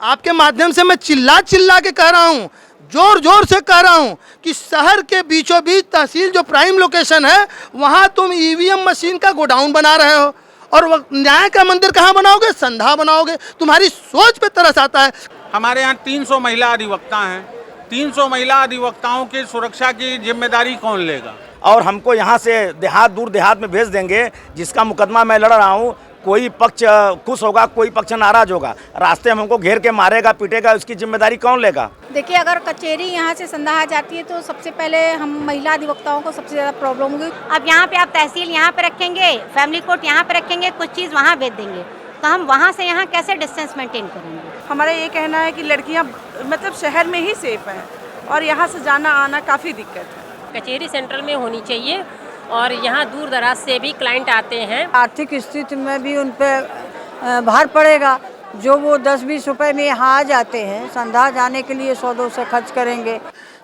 आपके माध्यम से मैं चिल्ला चिल्ला के कह रहा हूँ, जोर जोर से कह रहा हूँ कि शहर के बीचों बीच तहसील जो प्राइम लोकेशन है वहाँ तुम ईवीएम मशीन का गोडाउन बना रहे हो और न्याय का मंदिर कहाँ बनाओगे? संधा बनाओगे। तुम्हारी सोच पे तरस आता है। हमारे यहाँ 300 महिला अधिवक्ता हैं। 300 महिला अधिवक्ताओं की सुरक्षा की जिम्मेदारी कौन लेगा? और हमको यहाँ से दूर देहात में भेज देंगे। जिसका मुकदमा मैं लड़ रहा हूँ, कोई पक्ष खुश होगा, कोई पक्ष नाराज होगा, रास्ते में हमको घेर के मारेगा पीटेगा, उसकी जिम्मेदारी कौन लेगा? देखिए, अगर कचहरी यहाँ से संधा जाती है तो सबसे पहले हम महिला अधिवक्ताओं को सबसे ज़्यादा प्रॉब्लम होगी। अब यहाँ पे आप तहसील यहाँ पे रखेंगे, फैमिली कोर्ट यहाँ पे रखेंगे, कुछ चीज़ वहाँ भेज देंगे, तो हम वहाँ से यहाँ कैसे डिस्टेंस मेंटेन करेंगे? हमारा ये कहना है कि लड़कियाँ मतलब शहर में ही सेफ हैं और यहाँ से जाना आना काफ़ी दिक्कत है। कचहरी सेंट्रल में होनी चाहिए और यहाँ दूर दराज से भी क्लाइंट आते हैं। आर्थिक स्थिति में भी उन पर भार पड़ेगा। जो वो 10-20 रुपए में यहाँ आ जाते हैं, संधा जाने के लिए 100-200 खर्च करेंगे।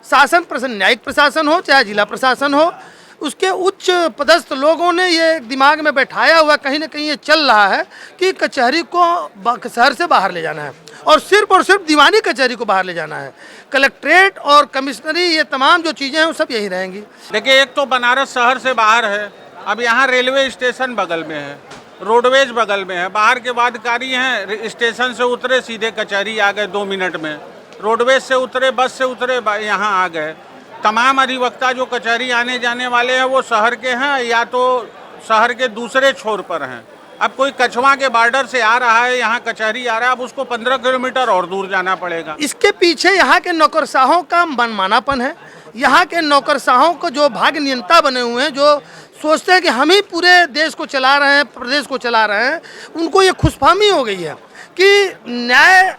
शासन प्रशासन, न्यायिक प्रशासन हो चाहे जिला प्रशासन हो, उसके उच्च पदस्थ लोगों ने ये दिमाग में बैठाया हुआ कहीं ना कहीं ये चल रहा है कि कचहरी को शहर से बाहर ले जाना है और सिर्फ दीवानी कचहरी को बाहर ले जाना है। कलेक्ट्रेट और कमिश्नरी, ये तमाम जो चीज़ें हैं वो सब यही रहेंगी। देखिए, एक तो बनारस शहर से बाहर है, अब यहाँ रेलवे स्टेशन बगल में है, रोडवेज बगल में है, बाहर के बादकारी हैं, स्टेशन से उतरे सीधे कचहरी आ गए 2 मिनट में, रोडवेज से उतरे, बस से उतरे, यहाँ आ गए। तमाम अधिवक्ता जो कचहरी आने जाने वाले हैं वो शहर के हैं या तो शहर के दूसरे छोर पर हैं। अब कोई कछवा के बॉर्डर से आ रहा है, यहाँ कचहरी आ रहा है, अब उसको 15 किलोमीटर और दूर जाना पड़ेगा। इसके पीछे यहाँ के नौकरशाहों का मनमानापन है। यहाँ के नौकरशाहों को जो भाग्य नियंता बने हुए हैं, जो सोचते हैं कि हम ही पूरे देश को चला रहे हैं, प्रदेश को चला रहे हैं, उनको ये खुशफहमी हो गई है कि न्याय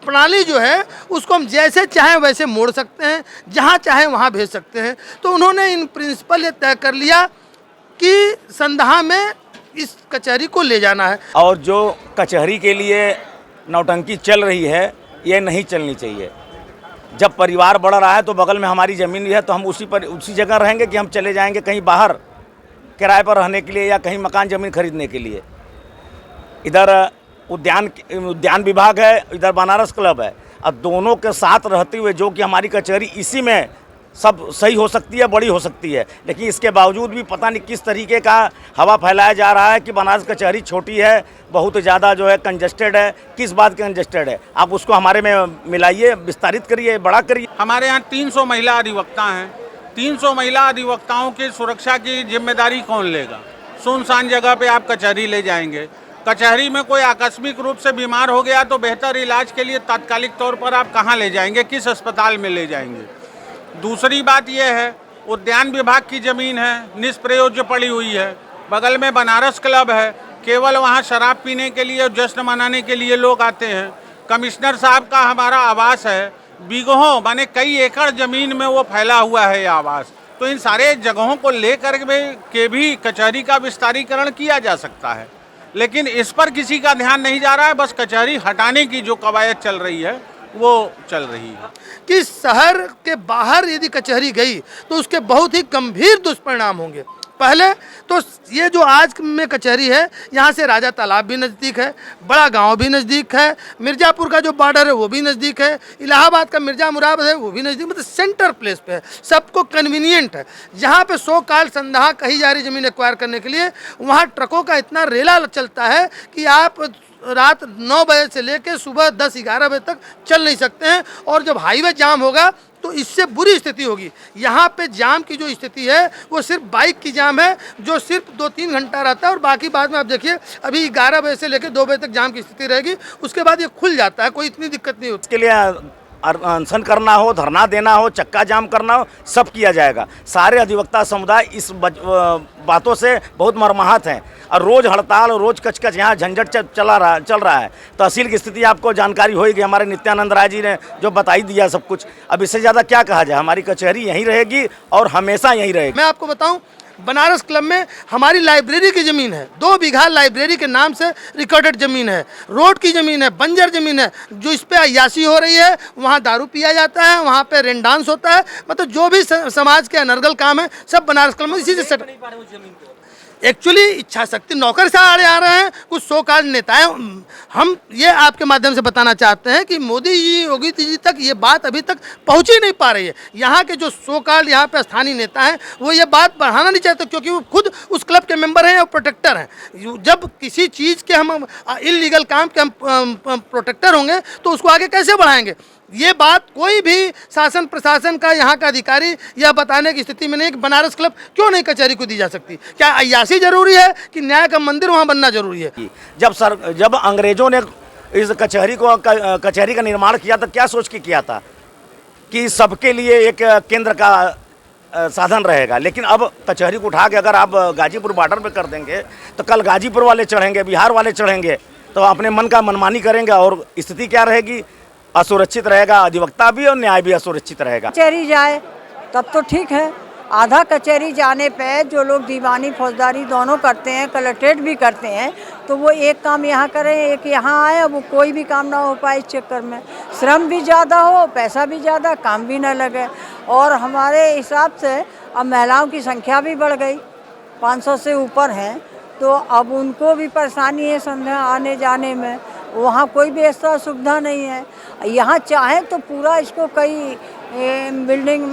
प्रणाली जो है उसको हम जैसे चाहें वैसे मोड़ सकते हैं, जहाँ चाहें वहाँ भेज सकते हैं। तो उन्होंने इन प्रिंसिपल ये तय कर लिया कि संधा में इस कचहरी को ले जाना है। और जो कचहरी के लिए नौटंकी चल रही है, ये नहीं चलनी चाहिए। जब परिवार बढ़ रहा है तो बगल में हमारी ज़मीन भी है, तो हम उसी जगह रहेंगे कि हम चले जाएंगे कहीं बाहर किराए पर रहने के लिए या कहीं मकान ज़मीन खरीदने के लिए? इधर उद्यान विभाग है, इधर बनारस क्लब है, अब दोनों के साथ रहते हुए जो कि हमारी कचहरी इसी में सब सही हो सकती है, बड़ी हो सकती है, लेकिन इसके बावजूद भी पता नहीं किस तरीके का हवा फैलाया जा रहा है कि बनारस कचहरी छोटी है, बहुत ज़्यादा जो है कंजस्टेड है। किस बात का कंजस्टेड है? आप उसको हमारे में मिलाइए, विस्तारित करिए, बड़ा करिए। हमारे यहाँ 300 महिला अधिवक्ता हैं। 300 महिला अधिवक्ताओं की सुरक्षा की जिम्मेदारी कौन लेगा? सुनसान जगह पे आप कचहरी ले जाएंगे, कचहरी में कोई आकस्मिक रूप से बीमार हो गया तो बेहतर इलाज के लिए तात्कालिक तौर पर आप कहाँ ले जाएंगे, किस अस्पताल में ले जाएंगे? दूसरी बात यह है, उद्यान विभाग की ज़मीन है, निष्प्रयोज्य पड़ी हुई है, बगल में बनारस क्लब है, केवल वहाँ शराब पीने के लिए, जश्न मनाने के लिए लोग आते हैं। कमिश्नर साहब का हमारा आवास है, बीघों माने कई एकड़ ज़मीन में वो फैला हुआ है ये आवास। तो इन सारे जगहों को लेकर के भी कचहरी का विस्तारीकरण किया जा सकता है, लेकिन इस पर किसी का ध्यान नहीं जा रहा है। बस कचहरी हटाने की जो कवायद चल रही है वो चल रही है कि शहर के बाहर यदि कचहरी गई तो उसके बहुत ही गंभीर दुष्परिणाम होंगे। पहले तो ये जो आज में कचहरी है, यहाँ से राजा तालाब भी नज़दीक है, बड़ा गांव भी नज़दीक है, मिर्ज़ापुर का जो बॉर्डर है वो भी नज़दीक है, इलाहाबाद का मिर्ज़ा मुराद है वो भी नज़दीक, मतलब सेंटर प्लेस पे है, सबको कन्वीनियंट है। जहाँ पे 100 काल संधा कही जा रही ज़मीन एक्वायर करने के लिए, वहाँ ट्रकों का इतना रेला चलता है कि आप रात 9 बजे से लेकर सुबह 10-11 बजे तक चल नहीं सकते हैं। और जब हाईवे जाम होगा तो इससे बुरी स्थिति होगी। यहाँ पे जाम की जो स्थिति है वो सिर्फ बाइक की जाम है, जो सिर्फ 2-3 घंटा रहता है, और बाकी बाद में आप देखिए अभी 11 बजे से लेकर 2 बजे तक जाम की स्थिति रहेगी, उसके बाद ये खुल जाता है, कोई इतनी दिक्कत नहीं होती। इसके लिए अनशन करना हो, धरना देना हो, चक्का जाम करना हो, सब किया जाएगा। सारे अधिवक्ता समुदाय इस बातों से बहुत मर्माहत हैं और रोज़ हड़ताल और रोज़ कचकच यहाँ झंझट चल रहा है। तहसील की स्थिति आपको जानकारी होगी, हमारे नित्यानंद राय जी ने जो बताई दिया सब कुछ। अब इससे ज़्यादा क्या कहा जाए? हमारी कचहरी यहीं रहेगी और हमेशा यहीं रहेगी। मैं आपको बताऊं, बनारस क्लब में हमारी लाइब्रेरी की ज़मीन है, 2 बीघा लाइब्रेरी के नाम से रिकॉर्डेड ज़मीन है, रोड की ज़मीन है, बंजर ज़मीन है, जो इस पे अय्याशी हो रही है, वहाँ दारू पिया जाता है, वहाँ पे रेन डांस होता है, मतलब जो भी समाज के अनर्गल काम है सब बनारस क्लब में इसी से एक्चुअली इच्छा शक्ति नौकर से आड़े आ रहे हैं कुछ सो कॉल्ड नेताएं। हम ये आपके माध्यम से बताना चाहते हैं कि मोदी जी योगी जी तक ये बात अभी तक पहुंच ही नहीं पा रही है। यहाँ के जो सो कॉल्ड यहाँ पे स्थानीय नेता हैं वो ये बात बढ़ाना नहीं चाहते, क्योंकि वो खुद उस क्लब के मेंबर हैं और प्रोटेक्टर हैं। जब किसी चीज़ के हम इलीगल काम के हम प्रोटेक्टर होंगे तो उसको आगे कैसे बढ़ाएंगे? ये बात कोई भी शासन प्रशासन का यहाँ का अधिकारी यह बताने की स्थिति में नहीं कि बनारस क्लब क्यों नहीं कचहरी को दी जा सकती। क्या अय्यासी जरूरी है कि न्याय का मंदिर वहाँ बनना जरूरी है? जब अंग्रेजों ने इस कचहरी का निर्माण किया तो क्या सोच के किया था कि सबके लिए एक केंद्र का साधन रहेगा। लेकिन अब कचहरी को उठा के अगर आप गाजीपुर बॉर्डर पे कर देंगे तो कल गाजीपुर वाले चढ़ेंगे, बिहार वाले चढ़ेंगे, तो अपने मन का मनमानी करेंगे और स्थिति क्या रहेगी? असुरक्षित रहेगा, अधिवक्ता भी और न्याय भी असुरक्षित रहेगा। कचहरी जाए तब तो ठीक है, आधा कचहरी जाने पे जो लोग दीवानी फौजदारी दोनों करते हैं, कलेक्ट्रेट भी करते हैं, तो वो एक काम यहाँ करें एक यहाँ आए, अब वो कोई भी काम ना हो पाए इस चक्कर में। श्रम भी ज़्यादा हो, पैसा भी ज़्यादा, काम भी ना लगे। और हमारे हिसाब से अब महिलाओं की संख्या भी बढ़ गई, 500 से ऊपर हैं, तो अब उनको भी परेशानी है संध्या आने जाने में। वहाँ कोई भी ऐसा सुविधा नहीं है। यहाँ चाहे तो पूरा इसको कई बिल्डिंग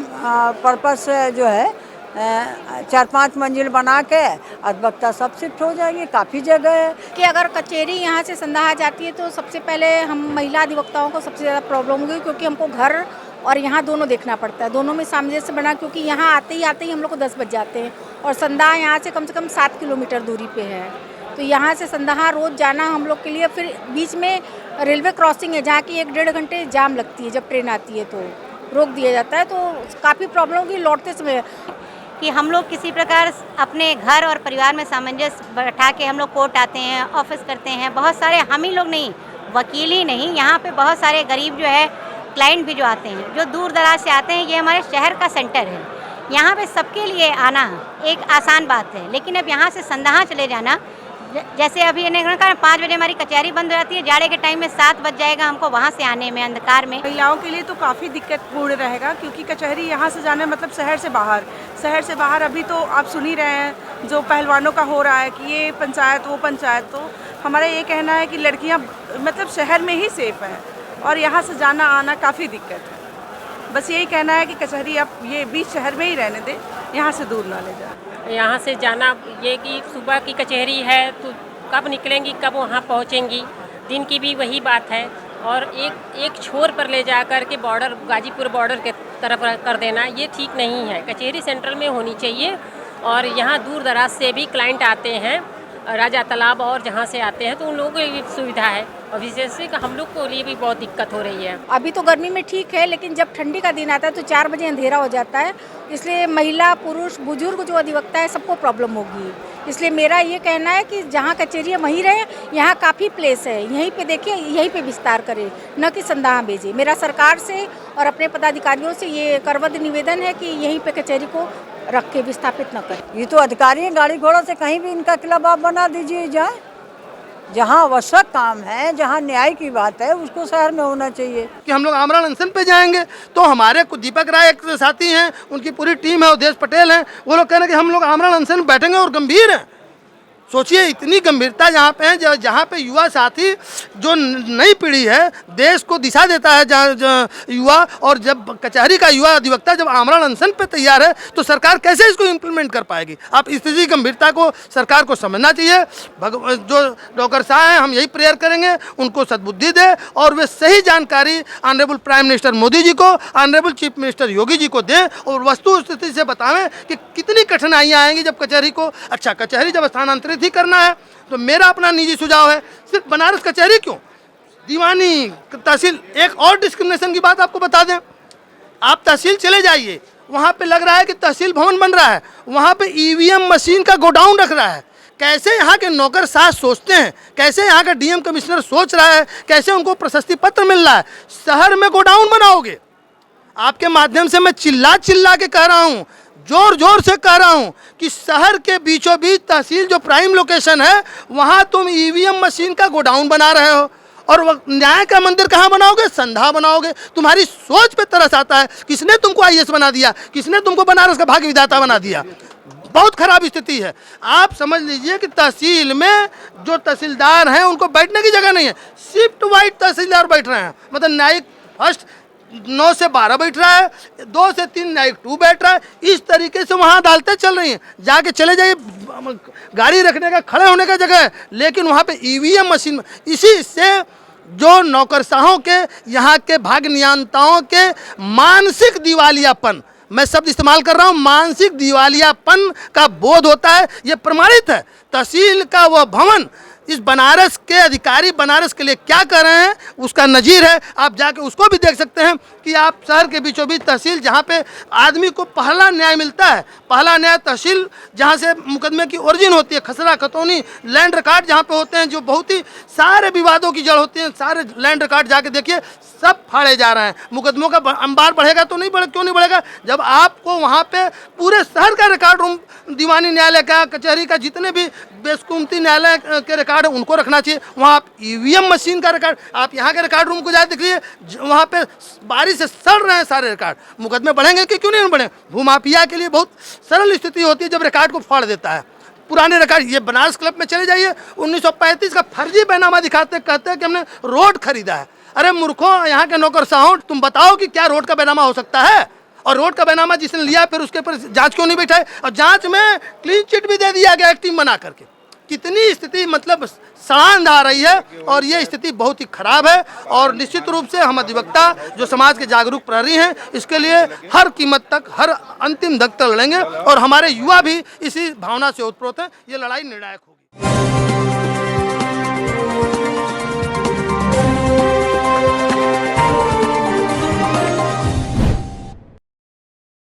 पर्पस से जो है 4-5 मंजिल बना के अधिवक्ता सब शिफ्ट हो जाएंगे। काफ़ी जगह है कि अगर कचहरी यहाँ से संदाहा जाती है तो सबसे पहले हम महिला अधिवक्ताओं को सबसे ज़्यादा प्रॉब्लम होगी, क्योंकि हमको घर और यहाँ दोनों देखना पड़ता है। दोनों में सामंजस्य बना, क्योंकि यहाँ आते ही हम लोग को 10 बज जाते हैं और संदाहा यहाँ से कम 7 किलोमीटर दूरी पे है। तो यहाँ से संदाहा रोज़ जाना हम लोग के लिए, फिर बीच में रेलवे क्रॉसिंग है जहाँ की 1-1.5 घंटे जाम लगती है। जब ट्रेन आती है तो रोक दिया जाता है, तो काफ़ी प्रॉब्लम होगी लौटते समय। कि हम लोग किसी प्रकार अपने घर और परिवार में सामंजस्य बैठा के हम लोग कोर्ट आते हैं, ऑफिस करते हैं। बहुत सारे हम ही लोग नहीं, वकील ही नहीं, यहाँ पे बहुत सारे गरीब जो है क्लाइंट भी जो आते हैं, जो दूर दराज से आते हैं। ये हमारे शहर का सेंटर है, यहाँ पे सबके लिए आना एक आसान बात है। लेकिन अब यहाँ से संदाहा चले जाना, जैसे अभी इन्हें कहा 5 बजे हमारी कचहरी बंद हो जाती है, जाड़े के टाइम में 7 बज जाएगा हमको वहाँ से आने में, अंधकार में। महिलाओं के लिए तो काफ़ी दिक्कतपूर्ण रहेगा, क्योंकि कचहरी यहाँ से जाना मतलब शहर से बाहर अभी तो आप सुन ही रहे हैं जो पहलवानों का हो रहा है कि ये पंचायत वो पंचायत। तो हमारा ये कहना है कि लड़कियाँ मतलब शहर में ही सेफ़ हैं और यहाँ से जाना आना काफ़ी दिक्कत है। बस यही कहना है कि कचहरी आप ये बीच शहर में ही रहने दें, यहाँ से दूर ना ले जाए। यहाँ से जाना ये कि सुबह की कचहरी है तो कब निकलेंगी, कब वहाँ पहुँचेंगी, दिन की भी वही बात है। और एक छोर पर ले जा कर के बॉर्डर, गाजीपुर बॉर्डर के तरफ कर देना ये ठीक नहीं है। कचहरी सेंट्रल में होनी चाहिए। और यहाँ दूर दराज से भी क्लाइंट आते हैं, राजा तालाब और जहाँ से आते हैं, तो उन लोगों को भी सुविधा है। और विशेष से हम लोग को लिए भी बहुत दिक्कत हो रही है। अभी तो गर्मी में ठीक है, लेकिन जब ठंडी का दिन आता है तो 4 बजे अंधेरा हो जाता है। इसलिए महिला, पुरुष, बुजुर्ग जो अधिवक्ता है सबको प्रॉब्लम होगी। इसलिए मेरा ये कहना है कि जहाँ कचहरी है वहीं रहे, यहाँ काफ़ी प्लेस है, यहीं पे देखिए, यहीं पे विस्तार करें, न कि संदाहा भेजे। मेरा सरकार से और अपने पदाधिकारियों से ये करवद निवेदन है कि यहीं पे कचहरी को रख के विस्थापित न करें। ये तो अधिकारी हैं, गाड़ी घोड़ा से कहीं भी इनका क्लब आप बना दीजिए जाए। जहाँ आवश्यक काम है, जहाँ न्याय की बात है, उसको शहर में होना चाहिए। कि हम लोग आमरण अनशन पे जाएंगे तो हमारे कुछ दीपक राय एक साथी हैं, उनकी पूरी टीम है, उदेश पटेल हैं, वो लोग कह रहे हैं कि हम लोग आमरण अनशन में बैठेंगे और गंभीर हैं। सोचिए इतनी गंभीरता जहाँ पे है, जहाँ पे युवा साथी जो नई पीढ़ी है देश को दिशा देता है, जहाँ युवा, और जब कचहरी का युवा अधिवक्ता जब आमरण अनशन पे तैयार है तो सरकार कैसे इसको इम्प्लीमेंट कर पाएगी? आप स्थिति गंभीरता को सरकार को समझना चाहिए। जो डॉक्टर साहब हैं, हम यही प्रेयर करेंगे उनको सद्बुद्धि दे और वे सही जानकारी honourable prime minister Modi ji को, honourable chief minister Yogi ji को दें और वस्तु स्थिति से बतावें कि कितनी कठिनाइयाँ आएंगी जब कचहरी को, अच्छा कचहरी जब स्थानांतरित ही करना है। तो मेरा अपना निजी सुझाव है, सिर्फ बनारस कचहरी क्यों, दीवानी तहसील, एक और डिस्क्रिमिनेशन की बात आपको बता दें, आप तहसील चले जाइए, वहाँ पे लग रहा है कि तहसील भवन बन रहा है, वहाँ पे ईवीएम मशीन का गोडाउन रख रहा है। कैसे यहाँ के नौकरशाह सोचते हैं, कैसे यहाँ का डीएम कमिश्नर सोच रहा है, कैसे उनको प्रशस्ति पत्र मिल रहा है? शहर में गोडाउन बनाओगे? आपके माध्यम से मैं चिल्ला के कह रहा हूँ, जोर जोर से कह रहा हूं कि शहर के बीचों बीच तहसील जो प्राइम लोकेशन है वहां तुम ईवीएम मशीन का गोडाउन बना रहे हो और न्याय का मंदिर कहां बनाओगे? संधा बनाओगे। तुम्हारी सोच पे तरस आता है। किसने तुमको आईएएस बना दिया? किसने तुमको बनारस का भाग्य विधाता बना दिया? बहुत खराब स्थिति है। आप समझ लीजिए कि तहसील में जो तहसीलदार हैं उनको बैठने की जगह नहीं है, शिफ्ट वाइज तहसीलदार बैठ रहे हैं। मतलब न्यायिक फर्स्ट 9 से 12 बैठ रहा है, 2 से 3 न्यायिक 2 बैठ रहा है। इस तरीके से वहाँ अदालतें चल रही हैं। जाके चले जाइए, गाड़ी रखने का, खड़े होने का जगह है, लेकिन वहाँ पे ईवीएम मशीन। इसी से जो नौकरशाहों के, यहाँ के भाग्य नियंताओं के मानसिक दिवालियापन, मैं शब्द इस्तेमाल कर रहा हूँ, मानसिक दिवालियापन का बोध होता है। ये प्रमाणित है। तहसील का वह भवन, इस बनारस के अधिकारी बनारस के लिए क्या कर रहे हैं उसका नज़ीर है। आप जाके उसको भी देख सकते हैं कि आप शहर के बीचों बीच तहसील, जहाँ पे आदमी को पहला न्याय मिलता है, पहला न्याय तहसील जहाँ से मुकदमे की ओरिजिन होती है, खसरा खतौनी लैंड रिकॉर्ड जहाँ पे होते हैं, जो बहुत ही सारे विवादों की जड़ होती हैं, सारे लैंड रिकॉर्ड जाके देखिए, सब फाड़े जा रहे हैं। मुकदमों का अंबार बढ़ेगा तो नहीं बढ़े, क्यों नहीं बढ़ेगा? जब आपको वहाँ पे पूरे शहर का रिकॉर्ड रूम, दीवानी न्यायालय का, कचहरी का, जितने भी बेशकीमती न्यायालय के रिकॉर्ड है उनको रखना चाहिए। वहाँ आप ईवीएम मशीन का रिकॉर्ड, आप यहाँ के रिकॉर्ड रूम को जाकर देखिए, वहाँ पे बारिश से सड़ रहे हैं सारे रिकॉर्ड। मुकदमे बढ़ेंगे कि क्यों नहीं बढ़े? भूमाफिया के लिए बहुत सरल स्थिति होती है जब रिकॉर्ड को फाड़ देता है। पुराने रिकॉर्ड, ये बनारस क्लब में चले जाइए, 1935 का फर्जी बैनामा दिखाते, कहते हैं कि हमने रोड खरीदा है। अरे मूर्खों, यहाँ के नौकरशाहों, तुम बताओ कि क्या रोड का बैनामा हो सकता है? और रोड का बैनामा जिसने लिया फिर उसके ऊपर जांच क्यों नहीं बैठाए? और जांच में क्लीन चिट भी दे दिया गया एक टीम बना करके। कितनी स्थिति मतलब सड़ांध आ रही है, और ये स्थिति बहुत ही खराब है। और निश्चित रूप से हम अधिवक्ता जो समाज के जागरूक प्रहरी हैं, इसके लिए हर कीमत तक, हर अंतिम दम तक लड़ेंगे, और हमारे युवा भी इसी भावना से ओतप्रोत हैं। ये लड़ाई निर्णायक होगी।